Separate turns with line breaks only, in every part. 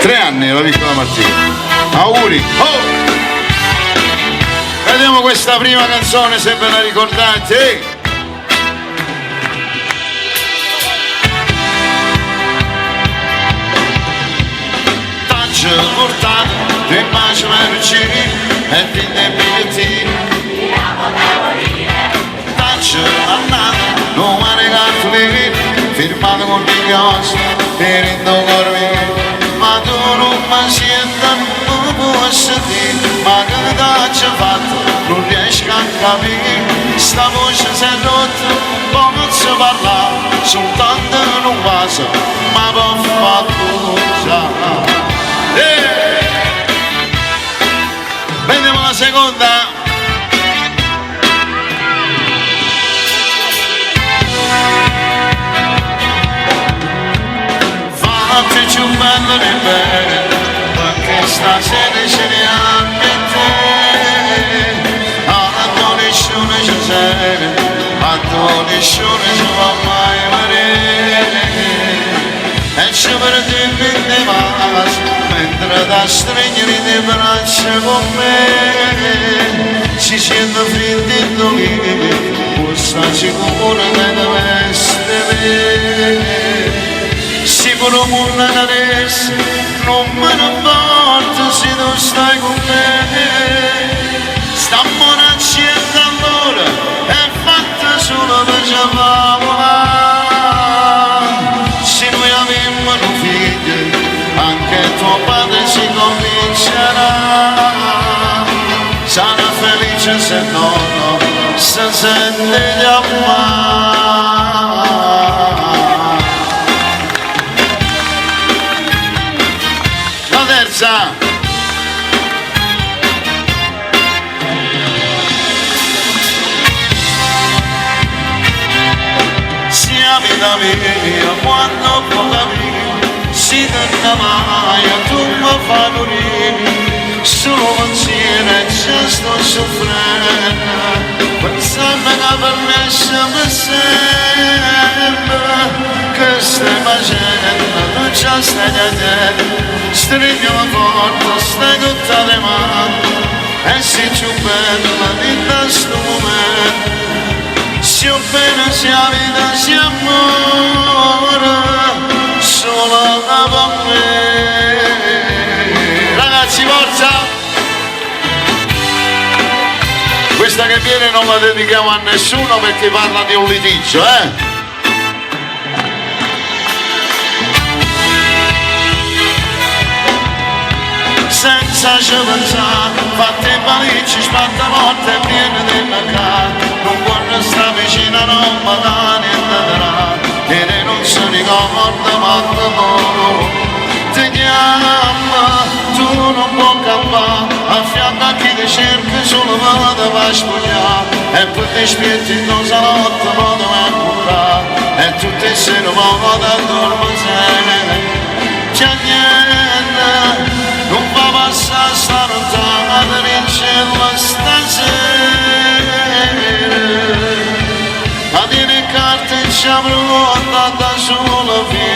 3 anni la piccola Martina. Auguri. Oh! Vediamo questa prima canzone se ve la ricordate. Portato di immagine merci e di bigliettini taccio andata non mi regalato lì firmato con dei cose per indogormi ma tu non mi senti non puoi sentire ma che t'hai fatto non riesco a capire sta voce si è rotta poi non si parla soltanto non passa ma può fare cosa. Vediamo la seconda. Fatti più bello di me perché stasera ce ne anche te a nessuno ci sei a nessuno ci va mai vedere e ci perdi in mano mentre da stringere le braccia con me si sente freddo lì possa sicuro che deve essere sicuro una adesso non me ne importa se tu stai con me stiamo nascendo allora è fatta solo per giocare se noi avemmo un figlio anche tuo padre si convincerà sarà felice se no si sente di amare. La terza sia vita mia quando può capire si danna mai a tu mi fa morire solo pensiero e già sto soffrendo pensando che per me siamo sempre che stai facendo tu già stai vedendo stringiamo forte stai tutta le mani e sei più bella in questo momento sia bene sia vita sia amore solo per me. Ragazzi, forza! Questa che viene non la dedichiamo a nessuno perché parla di un litigio, senza ci pensare, fatte valigie, spatta morte e viene di mercato non può restare vicino non mi dà niente da e non si ricorda quando ti chiama tu non puoi campare a fianco a chi ti cerca solo per te spogliare e poi ti spietti in un salotto poi ti vai a curare e tutti i sera poi ti addormentare c'è niente non fa passare sta lontana in cielo stasera ma tieni carte in ciamro andata solo fino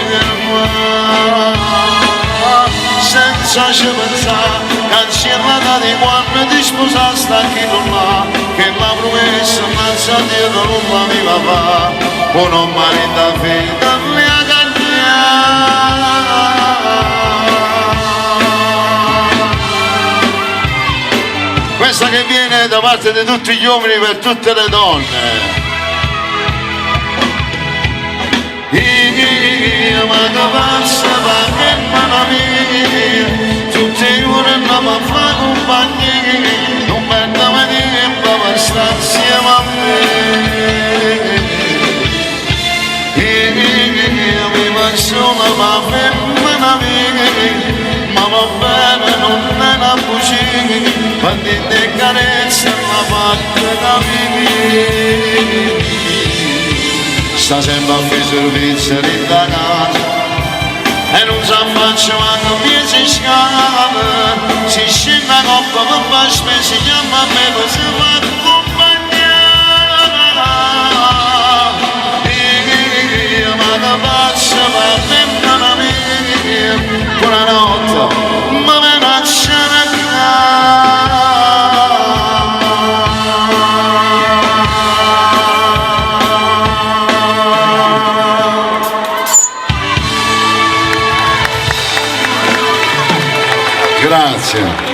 senza ci pensare cancellata di quando ti sposasti a chi non l'ha che la promessa innanzi a Dio non la mi va fa uno marito figlia mia questa che viene da parte di tutti gli uomini per tutte le donne. Io ma che passa perché mamma mia tutti i giorni non mi fa compagnia non perdo mai tempo per stare insieme a me io mi faccio ma femmina mia ma va bene non è una bugia quando ti carezza la parte da vivere sta sempre a fare servizio di da casa e non si affaccia quando si scala si scende a coppa per fare spese si chiama a me per si fa compagnia io ma che faccio per femmina mia buonanotte Grazie.